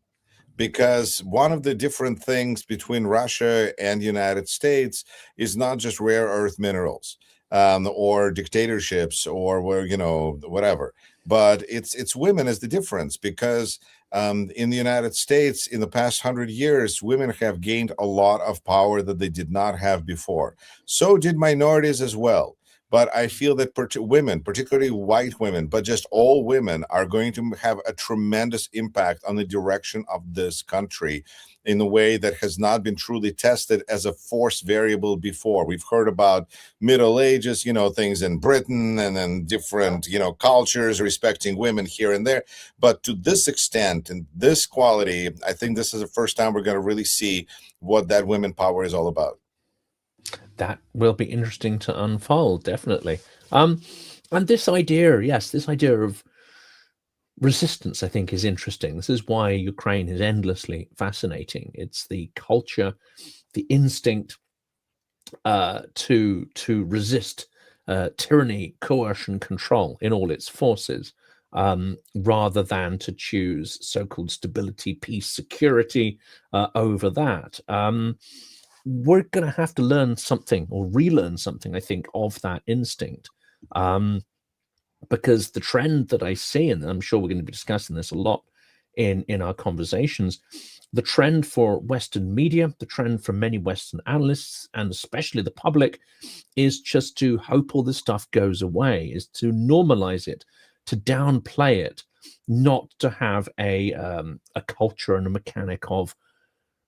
Because one of the different things between Russia and the United States is not just rare earth minerals or dictatorships or whatever, but it's women as the difference. Because in the United States, in the past 100 years, women have gained a lot of power that they did not have before. So did minorities as well. But I feel that women, particularly white women, but just all women, are going to have a tremendous impact on the direction of this country in a way that has not been truly tested as a force variable before. We've heard about Middle Ages, things in Britain, and then different, cultures respecting women here and there. But to this extent and this quality, I think this is the first time we're going to really see what that women power is all about. That will be interesting to unfold, definitely. And this idea, yes, this idea of resistance, I think, is interesting. This is why Ukraine is endlessly fascinating. It's the culture, the instinct to resist tyranny, coercion, control in all its forces, rather than to choose so-called stability, peace, security over that. We're going to have to learn something or relearn something, I think, of that instinct. Because the trend that I see, and I'm sure we're going to be discussing this a lot in our conversations, the trend for Western media, the trend for many Western analysts, and especially the public, is just to hope all this stuff goes away, is to normalize it, to downplay it, not to have a culture and a mechanic of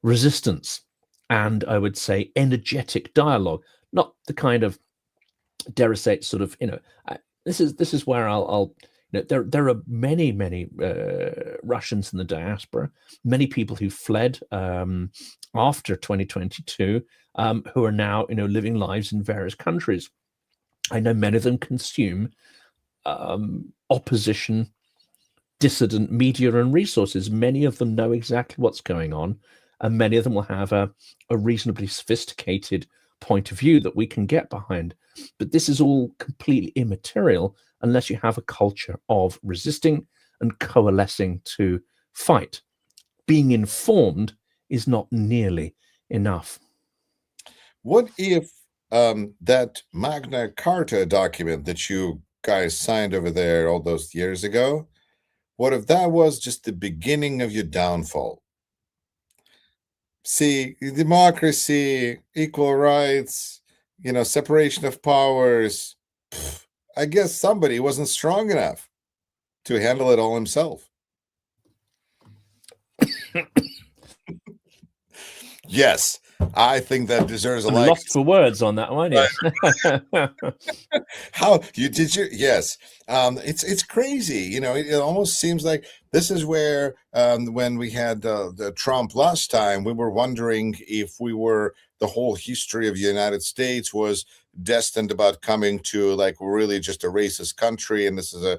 resistance. And I would say energetic dialogue, not the kind of, dare I say, sort of, this is where I'll there are many Russians in the diaspora, many people who fled after 2022, who are now living lives in various countries. I know many of them consume opposition, dissident media and resources. Many of them know exactly what's going on, and many of them will have a reasonably sophisticated point of view that we can get behind. But this is all completely immaterial unless you have a culture of resisting and coalescing to fight. Being informed is not nearly enough. What if that Magna Carta document that you guys signed over there all those years ago, what if that was just the beginning of your downfall? See, democracy, equal rights, separation of powers. I guess somebody wasn't strong enough to handle it all himself. Yes, I think that deserves a like. Lost for words on that one, yes. How you did you? Yes, it's crazy. It almost seems like this is where when we had the Trump last time, we were wondering if the whole history of the United States was destined about coming to like really just a racist country, and this is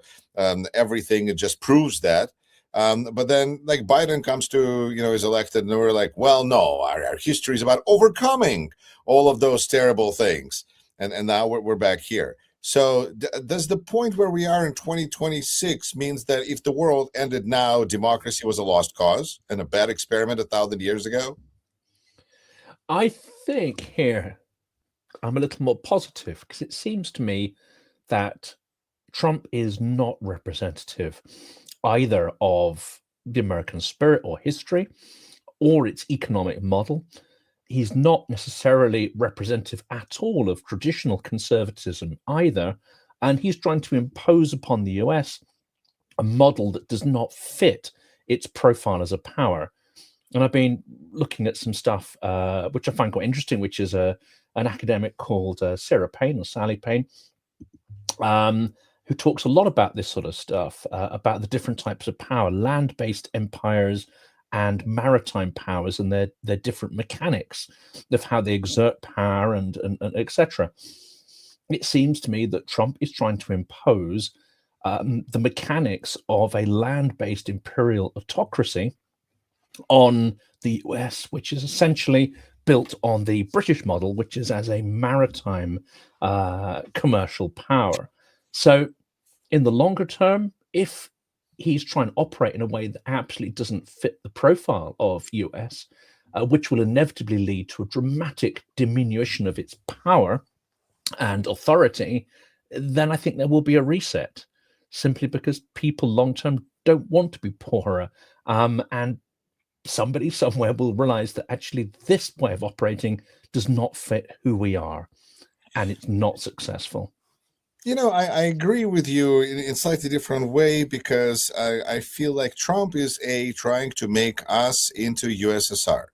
everything. It just proves that. But then like Biden comes to, is elected, and we're like, well, no, our history is about overcoming all of those terrible things. And now we're back here. So does the point where we are in 2026 means that if the world ended now, democracy was a lost cause and a bad experiment 1,000 years ago? I think here I'm a little more positive, because it seems to me that Trump is not representative either of the American spirit or history or its economic model. He's not necessarily representative at all of traditional conservatism either. And he's trying to impose upon the US a model that does not fit its profile as a power. And I've been looking at some stuff which I find quite interesting, which is an academic called Sarah Payne, or Sally Payne, who talks a lot about this sort of stuff, about the different types of power, land-based empires and maritime powers, and their different mechanics of how they exert power and etc. It seems to me that Trump is trying to impose the mechanics of a land-based imperial autocracy on the US, which is essentially built on the British model, which is as a maritime commercial power. So in the longer term, if he's trying to operate in a way that absolutely doesn't fit the profile of US, which will inevitably lead to a dramatic diminution of its power and authority, then I think there will be a reset, simply because people long-term don't want to be poorer. And somebody somewhere will realize that actually this way of operating does not fit who we are, and it's not successful. I agree with you in slightly different way, because I feel like Trump is trying to make us into USSR.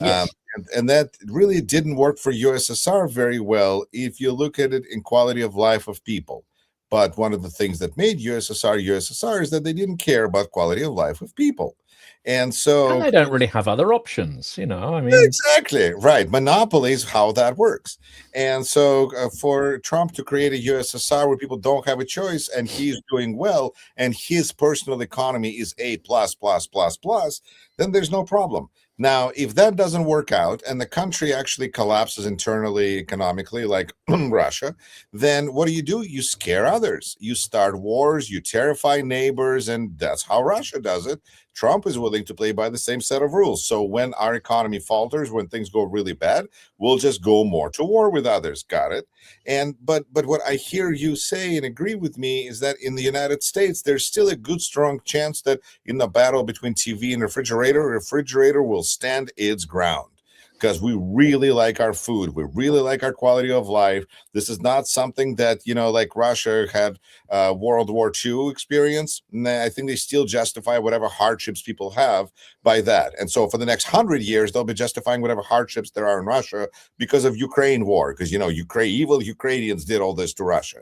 Yes. And that really didn't work for USSR very well if you look at it in quality of life of people. But one of the things that made USSR is that they didn't care about quality of life of people. And so they don't really have other options, I mean. Exactly right. Monopoly is how that works. And so for Trump to create a USSR where people don't have a choice, and he's doing well, and his personal economy is A plus plus plus plus, then there's no problem. Now, if that doesn't work out and the country actually collapses internally economically, like Russia, then what do? You scare others. You start wars, you terrify neighbors, and that's how Russia does it. Trump is willing to play by the same set of rules. So when our economy falters, when things go really bad, we'll just go more to war with others. Got it? And but what I hear you say and agree with me is that in the United States, there's still a good, strong chance that in the battle between TV and refrigerator will stand its ground, because we really like our food. We really like our quality of life. This is not something that, like Russia had World War II experience. Nah, I think they still justify whatever hardships people have by that. And so for the next 100 years, they'll be justifying whatever hardships there are in Russia because of Ukraine war, because, evil Ukrainians did all this to Russia.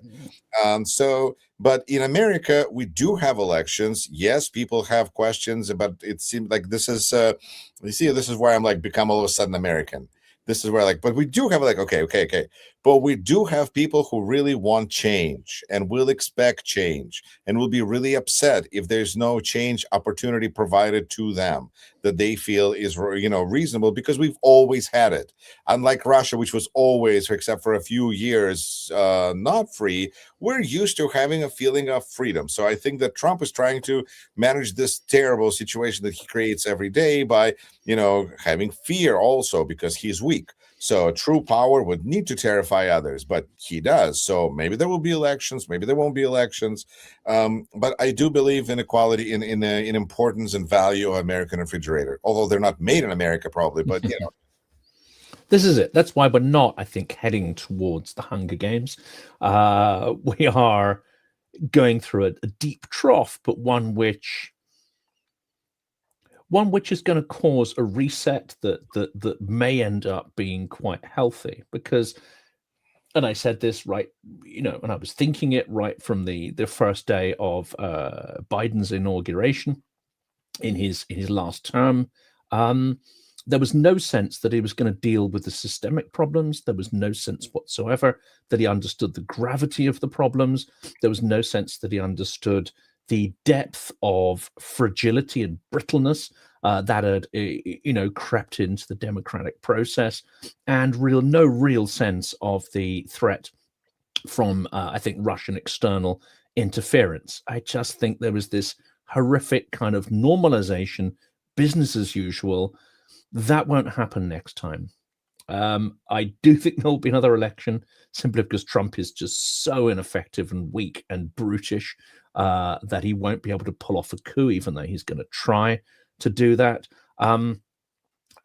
But in America, we do have elections. Yes, people have questions, but it seems like this is, this is where I'm like become all of a sudden American. This is where but we do have okay. But we do have people who really want change and will expect change and will be really upset if there's no change opportunity provided to them that they feel is, reasonable, because we've always had it. Unlike Russia, which was always, except for a few years, not free, we're used to having a feeling of freedom. So I think that Trump is trying to manage this terrible situation that he creates every day by, having fear also, because he's weak. So true power would need to terrify others, but he does. So maybe there will be elections, maybe there won't be elections. But I do believe in equality, in importance and value of American refrigerator, although they're not made in America probably, but you know. This is it. That's why we're not, I think, heading towards the Hunger Games. We are going through a deep trough, but one which is going to cause a reset that may end up being quite healthy. Because, and I said this right, you know, and I was thinking it right from the first day of Biden's inauguration in his last term. There was no sense that he was going to deal with the systemic problems. There was no sense whatsoever that he understood the gravity of the problems. There was no sense that he understood the depth of fragility and brittleness that had, you know, crept into the democratic process, and no real sense of the threat from, I think, Russian external interference. I just think there was this horrific kind of normalization, business as usual. That won't happen next time. I do think there will be another election, simply because Trump is just so ineffective and weak and brutish that he won't be able to pull off a coup, even though he's going to try to do that. And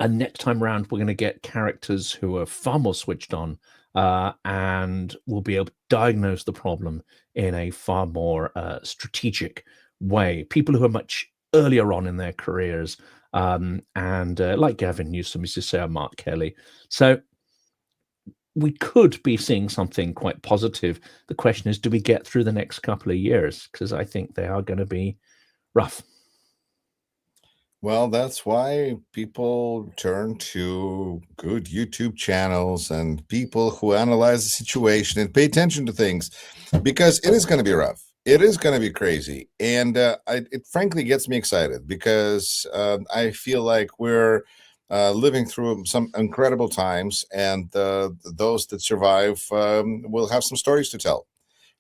next time around, we're going to get characters who are far more switched on and will be able to diagnose the problem in a far more strategic way. People who are much earlier on in their careers, and like Gavin Newsom, as you say, or Mark Kelly. So we could be seeing something quite positive. The question is, do we get through the next couple of years? Because I think they are going to be rough. Well, that's why people turn to good YouTube channels and people who analyze the situation and pay attention to things, because it is going to be rough. It is going to be crazy. And it frankly gets me excited, because I feel like we're living through some incredible times, and those that survive will have some stories to tell.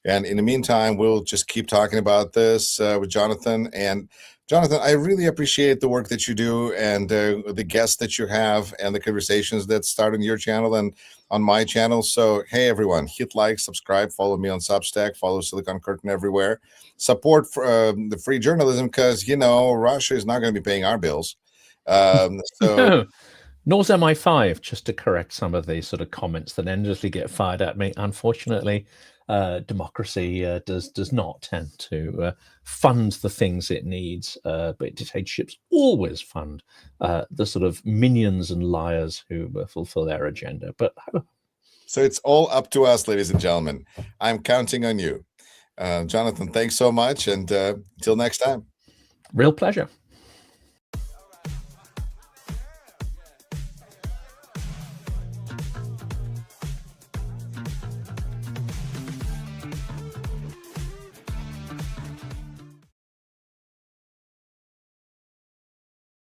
And in the meantime, we'll just keep talking about this with Jonathan. And Jonathan, I really appreciate the work that you do, and the guests that you have, and the conversations that start on your channel and on my channel. So, hey, everyone, hit like, subscribe, follow me on Substack, follow Silicon Curtain everywhere. Support for, the free journalism, because, you know, Russia is not going to be paying our bills. No, nor's MI5, just to correct some of the sort of comments that endlessly get fired at me. Unfortunately, democracy does not tend to fund the things it needs, but dictatorships always fund the sort of minions and liars who fulfill their agenda. But so it's all up to us, ladies and gentlemen. I'm counting on you. Jonathan, thanks so much, and till next time. Real pleasure.